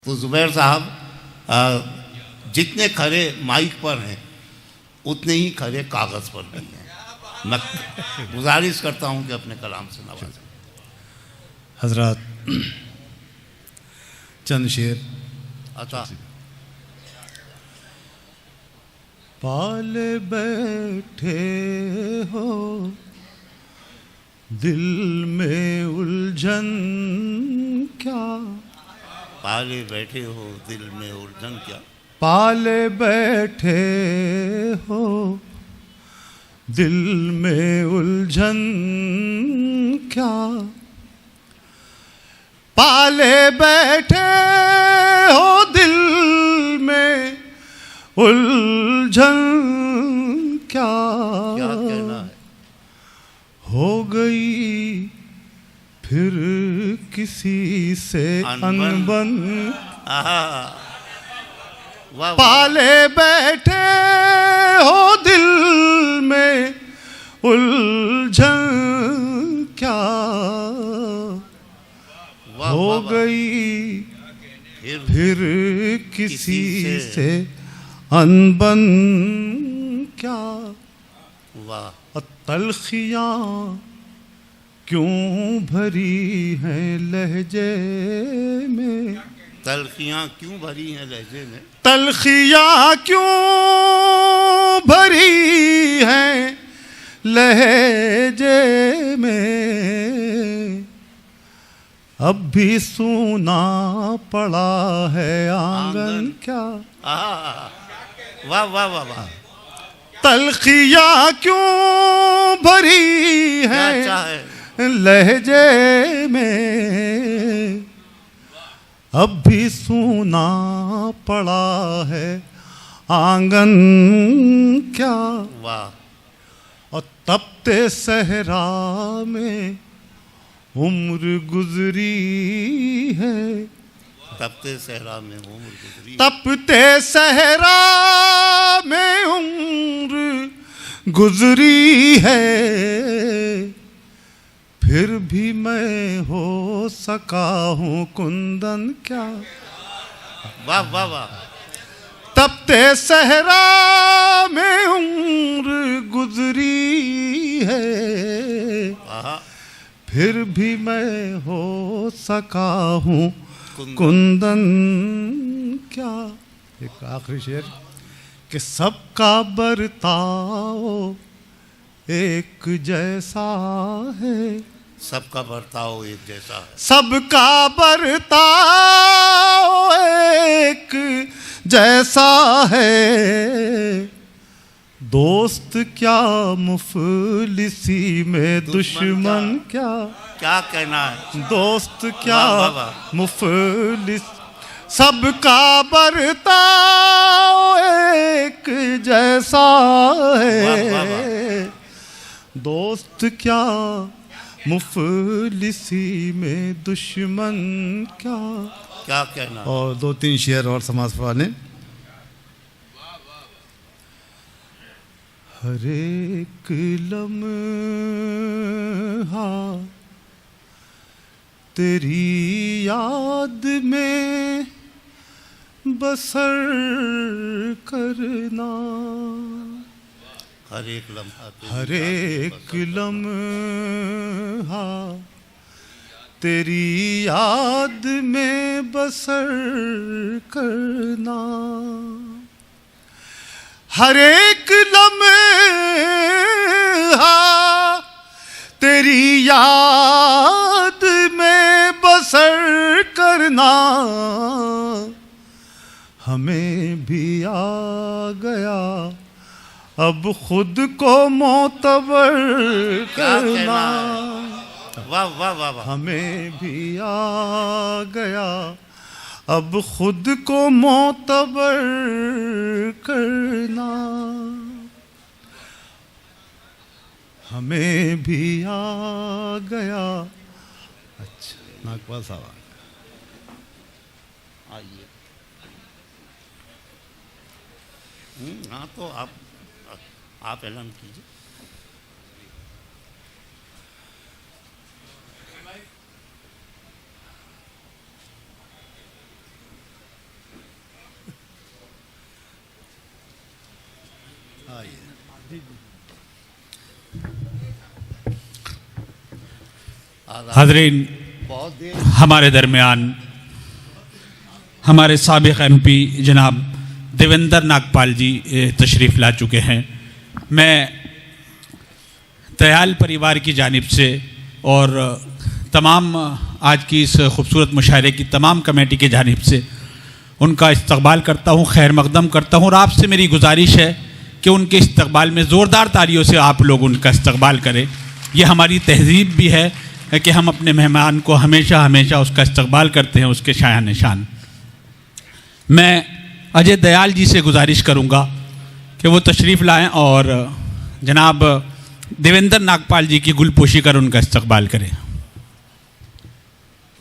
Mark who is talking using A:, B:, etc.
A: तो ज़ुबैर साहब जितने खरे माइक पर हैं उतने ही खरे कागज़ पर भी हैं। मैं गुजारिश करता हूं कि अपने कलाम से नवाजें।
B: हजरात चंद शेर।
A: अच्छा।
B: पाले बैठे हो दिल में उलझन क्या,
A: पाले बैठे हो दिल में उलझन क्या,
B: पाले बैठे हो दिल में उलझन क्या, पाले बैठे हो दिल में उलझन क्या,
A: क्या कहना है।
B: हो गई फिर किसी से अनबन, पाले बैठे हो दिल में उलझन क्या, हो गई फिर किसी से अनबन क्या।
A: वाह।
B: तलखियाँ क्यों भरी हैं लहजे में,
A: तलखियाँ क्यों भरी हैं लहजे में,
B: तलखियाँ क्यों भरी हैं लहजे में, अब भी सूना पड़ा है आंगन क्या।
A: वाह वाह वाह वाह।
B: तलखियाँ क्यों भरी हैं लहजे में, अब भी सूना पड़ा है आंगन क्या।
A: वाह।
B: और तपते सहरा में उम्र गुजरी है,
A: तपते सहरा में उम्र गुजरी,
B: तपते सहरा में उम्र गुजरी है, फिर भी मैं हो सका हूँ कुंदन क्या।
A: वाह वाह वाह।
B: तपते सहरा में उम्र गुजरी है, फिर भी मैं हो सका हूँ कुंदन क्या। एक आखिरी शेर कि सबका बर्ताव एक जैसा है,
A: सबका बर्ताव एक जैसा है,
B: सबका बर्ताव एक जैसा है, दोस्त क्या मुफलिसी में दुश्मन क्या।
A: क्या कहना है।
B: दोस्त क्या मुफलिस, सबका बर्ताव एक जैसा है, दोस्त क्या मुफलिसी में दुश्मन क्या।
A: क्या कहना।
B: और दो तीन शेर और समाज वाले। हर एक लम्हा तेरी याद में बसर करना,
A: हर एक लम्हा,
B: हर एक लम्हा तेरी याद में बसर करना, हर एक लम्हा तेरी याद में बसर करना, हमें भी आ गया अब खुद को मोतबर करना।
A: वाह वाह वाह वाह।
B: हमें भी आ गया अब खुद को मोतबर करना, हमें भी आ गया। अच्छा नागपाल साहब
A: आइए। हाँ तो आप ऐलान कीजिए।
C: हाज़रीन,
A: बहुत देर
C: हमारे दरमियान हमारे साबिक़ MP जनाब देवेंद्र नागपाल जी तशरीफ़ ला चुके हैं। मैं दयाल परिवार की जानिब से और तमाम आज की इस खूबसूरत मुशायरे की तमाम कमेटी की जानिब से उनका इस्तकबाल करता हूँ, खैर मकदम करता हूँ। और आपसे मेरी गुजारिश है कि उनके इस्तकबाल में ज़ोरदार तालियों से आप लोग उनका इस्तकबाल करें। ये हमारी तहज़ीब भी है कि हम अपने मेहमान को हमेशा हमेशा उसका इस्तकबाल करते हैं, उसके शाया निशान। मैं अजय दयाल जी से गुजारिश करूँगा कि वो तशरीफ़ लाएँ और जनाब देवेंद्र नागपाल जी की गुलपोशी कर उनका इस्तकबाल करें।